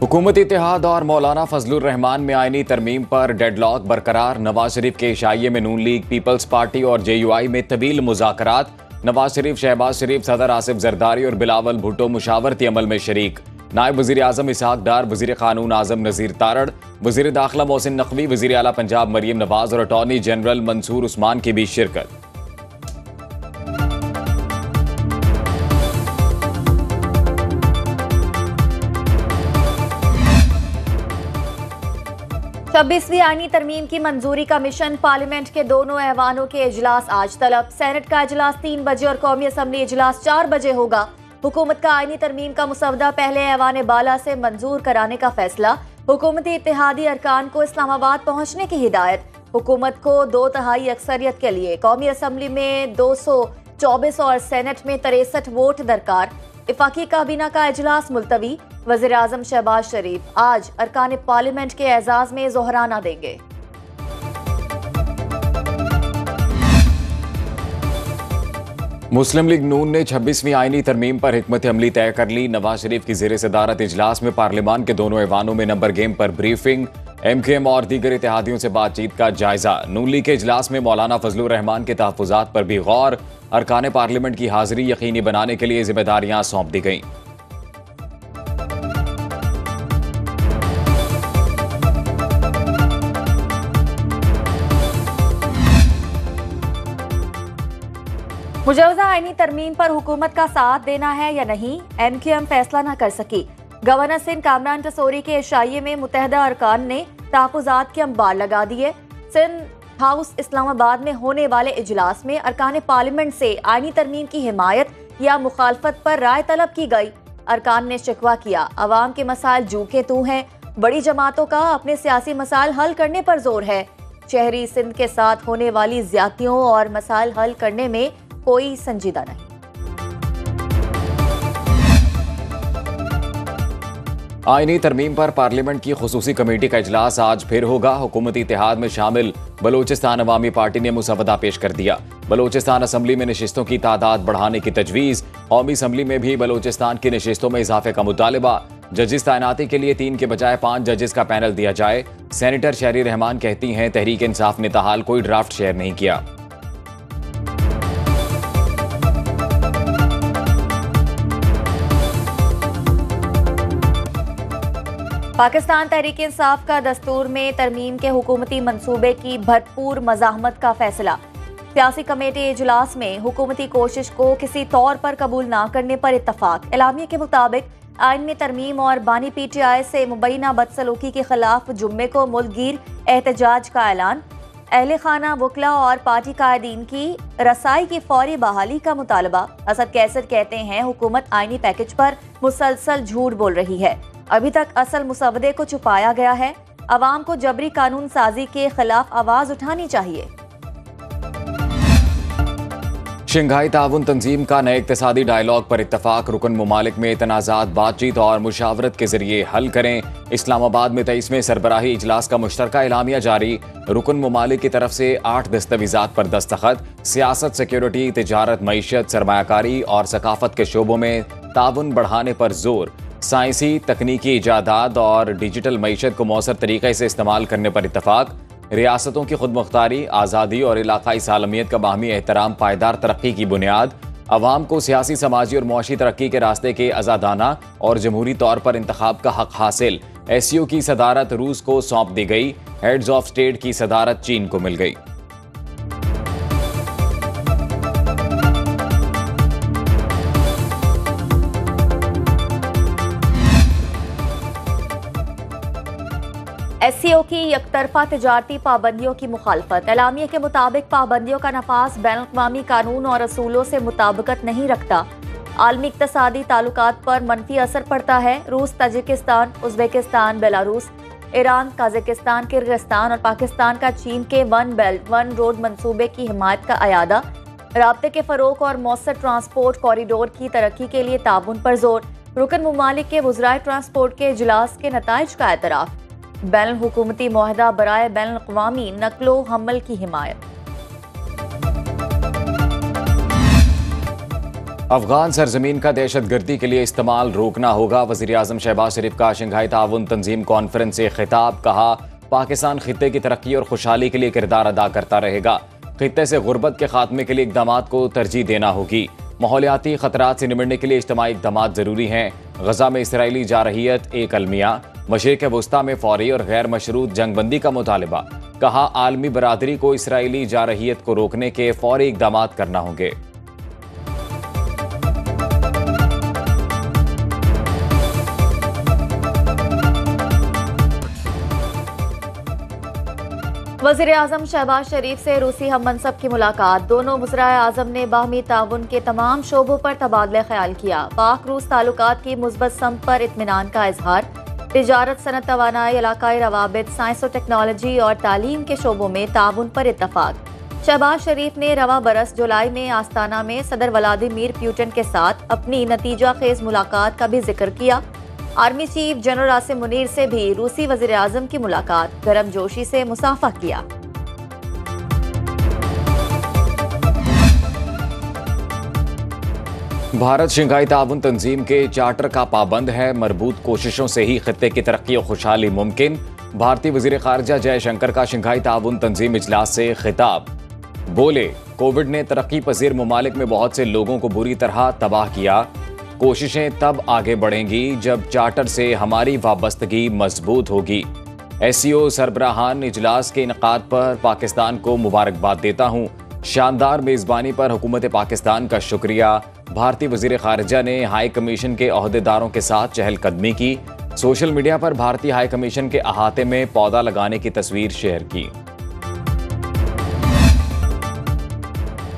हुकूमती इत्तेहाद और मौलाना फजलुर रहमान में आईनी तरमीम पर डेडलॉक बरकरार। नवाज शरीफ के इशाइये में नून लीग, पीपल्स पार्टी और JUI में तवील मुज़ाकरात। नवाज शरीफ, शहबाज शरीफ, सदर आसिफ जरदारी और बिलावल भुट्टो मुशावरती अमल में शरीक। नायब वज़ीर आज़म इसहाक डार, वज़ीर क़ानून आज़म नज़ीर तारड़, वज़ीर दाखिला मोहसिन नकवी, वज़ीर आला पंजाब मरीम नवाज और अटॉर्नी जनरल मंसूर उस्मान की भी शिरकत। 26वीं आईनी तरमीम की मंजूरी का मिशन। पार्लियामेंट के दोनों ऐवानों के इजलास आज तलब। सेनेट का इजलास 3 बजे और कौमी असम्बली इजलास 4 बजे होगा। हुकूमत का आईनी तरमीम का मुसवदा पहले ऐवान बाला से मंजूर कराने का फैसला। हुकूमती इत्तेहादी अरकान को इस्लामाबाद पहुंचने की हिदायत। हुकूमत को 2/3 अक्सरियत के लिए कौमी असम्बली में 224 और सेनेट में 63 वोट दरकार। इफाकी काबीना का इजलास मुलतवी। वज़ीर आज़म शहबाज शरीफ आज अरकान पार्लियामेंट के एजाज में जोहराना देंगे। मुस्लिम लीग नून ने 26वीं आईनी तरमीम पर हिकमत अमली तय कर ली। नवाज शरीफ की ज़ेर सदारत इजलास में पार्लियामान के दोनों ऐवानों में नंबर गेम पर ब्रीफिंग। MKM और दीगर इत्तेहादियों से बातचीत का जायजा। नून लीग के इजलास में मौलाना फजलुर रहमान के तहफ़्फ़ुज़ात पर भी गौर। अरकान पार्लियामेंट की हाजिरी यकीनी बनाने के लिए जिम्मेदारियां सौंप दी गईं। मुजवजा आईनी तरमीम पर हुकूमत का साथ देना है या नहीं, MKM फैसला न कर सकी। गवर्नर सिंध कामरान टसोरी के इशाइये में मुत्तहदा अरकान ने तहफ़्फ़ुज़ात के अंबार लगा दिए। सिंध हाउस इस्लामाबाद में होने वाले इजलास में अरकान पार्लियामेंट से आईनी तरमीम की हिमायत या मुखालफत पर राय तलब की गई। अरकान ने शिकवा किया, अवाम के मसाइल जू के तू हैं। बड़ी जमातों का अपने सियासी मसाइल हल करने पर जोर है। शहरी सिंध के साथ होने वाली ज्यादतियों और मसाइल हल करने में कोई संजीदा नहीं। आईनी तरमीम पर पार्लियामेंट की खुसूसी कमेटी का इजलास आज फिर होगा। हुकूमती इत्तेहाद में शामिल बलोचिस्तान अवामी पार्टी ने मुसवदा पेश कर दिया। बलोचिस्तान असम्बली में नशिस्तों की तादाद बढ़ाने की तजवीज़। कौमी असम्बली में भी बलोचिस्तान की नशिस्तों में इजाफे का मुतालबा। जजिस तैनाती के लिए 3 के बजाय 5 जजिस का पैनल दिया जाए। सेनेटर शहरी रहमान कहती हैं, तहरीक इंसाफ ने ताहाल कोई ड्राफ्ट शेयर नहीं किया। पाकिस्तान तहरीक इंसाफ का दस्तूर में तरमीम के हुकूमती मंसूबे की भरपूर मज़ाहमत का फैसला। सियासी कमेटी इजलास में हुकूमती कोशिश को किसी तौर पर कबूल न करने पर इत्तफाक। एलामिया के मुताबिक आइन में तरमीम और बानी PTI से मुबैना बदसलूकी के खिलाफ जुम्मे को मुल्कगीर एहतजाज का ऐलान। अहले खाना, वकला और पार्टी कायदीन की रसाई की फौरी बहाली का मुतालबा। असद कैसर कहते हैं, हुकूमत आईनी पैकेज पर मुसलसल झूठ बोल रही है। अभी तक असल मुसवदे को छुपाया गया है। अवाम को जबरी कानून साजी के खिलाफ आवाज उठानी चाहिए। शंघाई ताउन तंजीम का नए इक्तिसादी डायलॉग पर इत्तफाक। रुकन मुमालिक में तनाज़ात बातचीत और मुशावरत के जरिए हल करें। इस्लामाबाद में 23वें सरबराही इजलास का मुश्तरका एलामिया जारी। रुकन मुमालिक की तरफ से 8 दस्तावेज़ात पर दस्तखत। सियासत, सिक्योरिटी, तिजारत, मईशत, सरमायाकारी और सकाफत के शोबों में ताउन बढ़ाने पर जोर। साइंसी तकनीकी इजादात और डिजिटल मईशत को मौसर तरीके से इस्तेमाल करने पर इत्तफाक। रियासतों की खुद मुख्तारी, आज़ादी और इलाकाई सालमियत का बाहमी एहतराम पायदार तरक्की की बुनियाद। अवाम को सियासी, समाजी और मुआशी तरक्की के रास्ते के आज़ादाना और जमहूरी तौर पर इंतखाब का हक हासिल। SCO की सदारत रूस को सौंप दी गई। हेड्स ऑफ स्टेट की सदारत चीन को मिल गई। SCO की यकतरफा तिजारती पाबंदियों की मुखालफत। एलामिया के मुताबिक पाबंदियों का नफाज बैनुल-अक़वामी कानून और असूलों से मुताबिकत नहीं रखता। आलमी इक़्तिसादी ताल्लुकात पर मनफी असर पड़ता है। रूस, Tajikistan, Uzbekistan, Belarus, Iran, Kazakhstan, Kyrgyzstan और पाकिस्तान का चीन के 1 बेल्ट 1 रोड मंसूबे की हिमायत का अयादा। राब्ते के फ़रोग़ और मौसर ट्रांसपोर्ट कॉरिडोर की तरक्की के लिए ताउन पर जोर। रुकन मुमालिक के वज़राए ट्रांसपोर्ट के इजलास के नताइज का एतराफ़। बैन हुकूमती मुआहदा बराए बैन अक़वामी नक्लो हमल की हिमायत। अफगान सरजमीन का दहशतगर्दी के लिए इस्तेमाल रोकना होगा। वज़ीर आज़म शहबाज शरीफ का शंघाई ताउन तंजीम कॉन्फ्रेंस से खिताब। कहा, पाकिस्तान खित्ते की तरक्की और खुशहाली के लिए किरदार अदा करता रहेगा। खित्ते से गुर्बत के खात्मे के लिए इक़दामात को तरजीह देना होगी। माहौलियाती खतरात से निपटने के लिए इज्तिमाई इक़दामात ज़रूरी हैं। गजा में इसराइली जारहियत एक अलमिया। मशरिक़ वस्ता में फौरी और गैर मशरूत जंगबंदी का मुतालबा। कहा, आलमी बरादरी को इसराइली जारहियत को रोकने के फौरी इक़दामात करना होंगे। वज़ीर आज़म शहबाज शरीफ से रूसी हम मनसब की मुलाकात। दोनों वज़राए आज़म ने बाहमी ताउन के तमाम शोबों पर तबादला ख्याल किया। पाक रूस ताल्लुकात की मुस्बत समत पर इत्मीनान का इजहार। तिजारत, सनत, तवानाई, इलाकाई रवाबित, साइंस और टेक्नोलॉजी और तालीम के शोबों में ताउन पर इत्तफाक। शहबाज शरीफ ने रवा बरस जुलाई में आस्ताना में सदर व्लादिमीर पुतिन के साथ अपनी नतीजा खेज मुलाकात का भी जिक्र किया। Army chief general Asim Munir से भी रूसी वज़ीर आज़म की मुलाकात। गर्म जोशी से मुसाफा किया। भारत शंघाई ताउन तंजीम के चार्टर का पाबंद है। मरबूत कोशिशों से ही खित्ते की तरक्की और खुशहाली मुमकिन। भारतीय वज़ीर ख़ारिजा जयशंकर का शंघाई ताउन तंजीम इजलास से खिताब। बोले, कोविड ने तरक्की पजीर ममालिक में बहुत से लोगों को बुरी तरह तबाह किया। कोशिशें तब आगे बढ़ेंगी जब चार्टर से हमारी वाबस्तगी मजबूत होगी। SCO सरबराहान इजलास के इनकाद पर पाकिस्तान को मुबारकबाद देता हूँ। शानदार मेज़बानी पर हुकूमत पाकिस्तान का शुक्रिया। भारतीय वज़ीर ख़ारिजा ने हाई कमीशन के अहदेदारों के साथ चहलकदमी की। सोशल मीडिया पर भारतीय हाई कमीशन के अहाते में पौधा लगाने की तस्वीर शेयर की।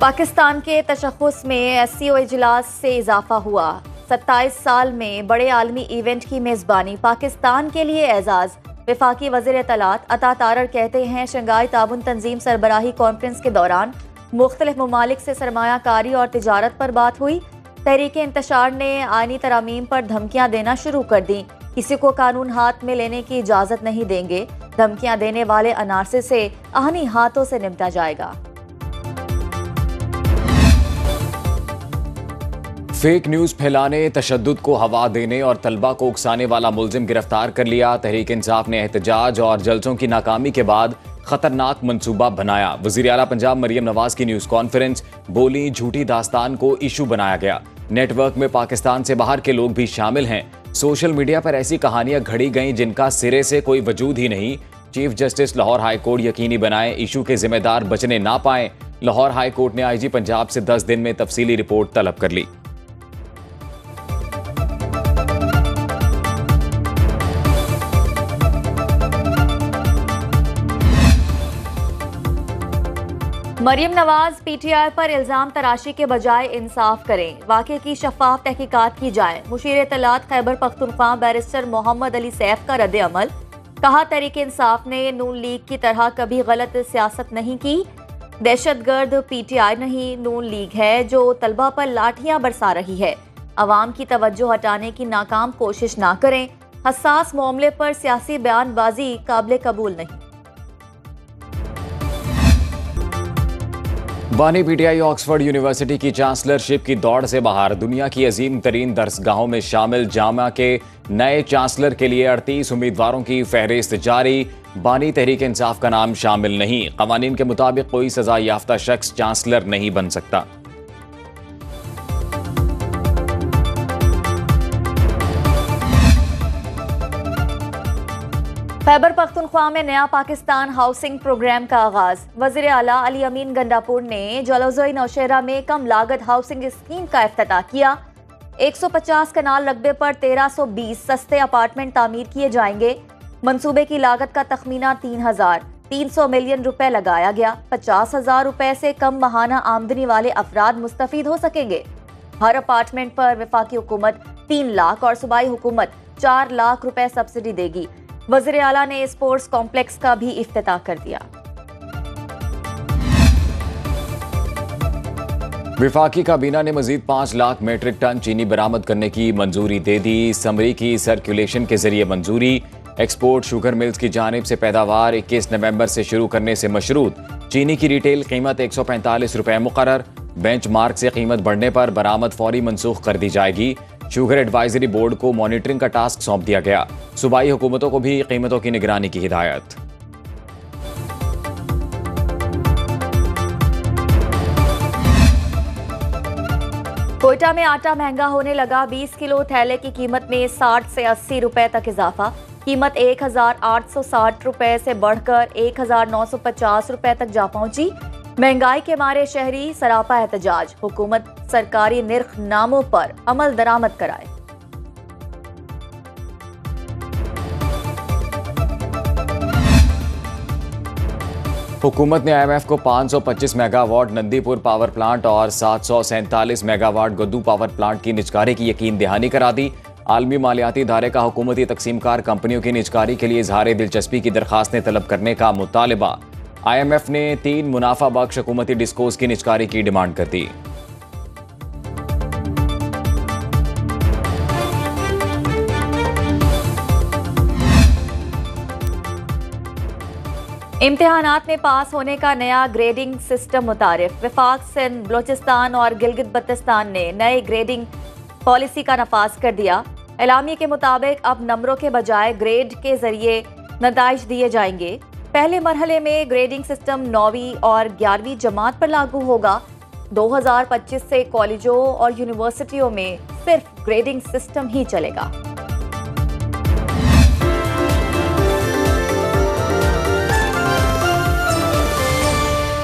पाकिस्तान के तशख़्ख़ुस में SCO इजलास से इजाफा हुआ। 27 साल में बड़े आलमी इवेंट की मेज़बानी पाकिस्तान के लिए एजाज़। वफाकी वज़ीर इत्तलात अता तारर कहते हैं, शंघाई ताउन तंजीम सरबराही कॉन्फ्रेंस के दौरान मुख्तलिफ ममालिक से सरमायाकारी और तिजारत पर बात हुई। तहरीक इंतशार ने आईनी तरामीम पर धमकियाँ देना शुरू कर दी। किसी को कानून हाथ में लेने की इजाज़त नहीं देंगे। धमकियाँ देने वाले अनारसे से आहनी हाथों से निपटा जाएगा। फेक न्यूज फैलाने, तशद्दुद को हवा देने और तलबा को उकसाने वाला मुलजिम गिरफ्तार कर लिया। तहरीक इंसाफ ने एहतजाज और जलसों की नाकामी के बाद खतरनाक मंसूबा बनाया। वज़ीर आला पंजाब मरियम नवाज की न्यूज़ कॉन्फ्रेंस। बोली, झूठी दास्तान को इशू बनाया गया। नेटवर्क में पाकिस्तान से बाहर के लोग भी शामिल हैं। सोशल मीडिया पर ऐसी कहानियां घड़ी गईं जिनका सिरे से कोई वजूद ही नहीं। Chief justice Lahore high court यकीनी बनाए इशू के जिम्मेदार बचने ना पाए। लाहौर हाई कोर्ट ने IG पंजाब से 10 दिन में तफसीली रिपोर्ट तलब कर ली। मरियम नवाज PTI पर इल्जाम तराशी के बजाय इंसाफ करें। वाक़े की शफाफ तहकीकात की जाए। मुशीर इत्तलात खैबर पख्तूनख्वा बैरिस्टर मोहम्मद अली सैफ का रद्द अमल। कहा, तहरीक इंसाफ ने नून लीग की तरह कभी गलत सियासत नहीं की। दहशतगर्द PTI नहीं, नून लीग है जो तलबा पर लाठियां बरसा रही है। अवाम की तवज्जो हटाने की नाकाम कोशिश ना करें। हसास मामले पर सियासी बयानबाजी काबिल कबूल नहीं। बानी PTI ऑक्सफोर्ड यूनिवर्सिटी की चांसलरशिप की दौड़ से बाहर। दुनिया की अजीम तरीन दरसगाहों में शामिल जामा के नए चांसलर के लिए 38 उम्मीदवारों की फहरिस्त जारी। बानी तहरीक इंसाफ का नाम शामिल नहीं। कवानीन के मुताबिक कोई सजा याफ्ता शख्स चांसलर नहीं बन सकता। खैबर पख्तूनख्वा में नया पाकिस्तान हाउसिंग प्रोग्राम का आगाज। वज़ीर आला अली अमीन गंडापुर ने जलोज़ोई नौशेरा में कम लागत हाउसिंग स्कीम का इफ्तिताह किया। 150 कनाल रकबे पर 1320 सस्ते अपार्टमेंट तामीर किए जाएंगे। मंसूबे की लागत का तखमीना 3,300 मिलियन रुपए लगाया गया। 50,000 रुपए से कम माहाना आमदनी वाले अफराद मुस्तफीद हो सकेंगे। हर अपार्टमेंट पर वफाकी हुकूमत 3 लाख और सूबाई हुकूमत 4 लाख रुपए सब्सिडी देगी। वज़ीर आला ने स्पोर्ट्स कॉम्प्लेक्स का भी इफ्तिताह कर दिया। वफाकी काबीना ने मजीद 5 लाख मेट्रिक टन चीनी बरामद करने की मंजूरी दे दी। समरी की सर्कुलेशन के जरिए मंजूरी। एक्सपोर्ट शुगर मिल्स की जानिब से पैदावार 21 नवंबर से शुरू करने से मशरूत। चीनी की रिटेल कीमत 145 रुपए मुकर्रर। बेंचमार्क से कीमत बढ़ने पर बरामद फौरी मनसूख कर दी जाएगी। शुगर एडवाइजरी बोर्ड को मॉनिटरिंग का टास्क सौंप दिया गया। सूबाई हुकूमतों को भी कीमतों की निगरानी की हिदायत। कोयटा में आटा महंगा होने लगा। 20 किलो थैले की कीमत में 60 से 80 रुपए तक इजाफा। कीमत 1860 रुपए से बढ़कर 1950 रुपए तक जा पहुंची। महंगाई के मारे शहरी सरापा एहतजाज। हुकूमत सरकारी निर्ख नामों पर अमल दरामद कराए। हुकूमत ने IMF को 525 मेगावाट नंदीपुर पावर प्लांट और 747 मेगावाट गद्दू पावर प्लांट की निजकारी की यकीन दहानी करा दी। आलमी मालियाती इदारे का हुकूमती तकसीमकार कंपनियों की निजकारी के लिए इजहार दिलचस्पी की दरखास्तें तलब करने का मुतालबा। IMF ने 3 मुनाफा बख्श हुकूमती डिस्कोज की निजकारी की डिमांड कर दी। इम्तिहानात में पास होने का नया ग्रेडिंग सिस्टम मुतारिफ। वफाक, सिंध, बलूचिस्तान और गिलगित बल्तिस्तान ने नए ग्रेडिंग पॉलिसी का नफाज कर दिया। एलामिया के मुताबिक अब नंबरों के बजाय ग्रेड के जरिए नताइज दिए जाएंगे। पहले मरहले में ग्रेडिंग सिस्टम 9वीं और 11वीं जमात पर लागू होगा। 2025 से कॉलेजों और यूनिवर्सिटियों में सिर्फ ग्रेडिंग सिस्टम ही चलेगा।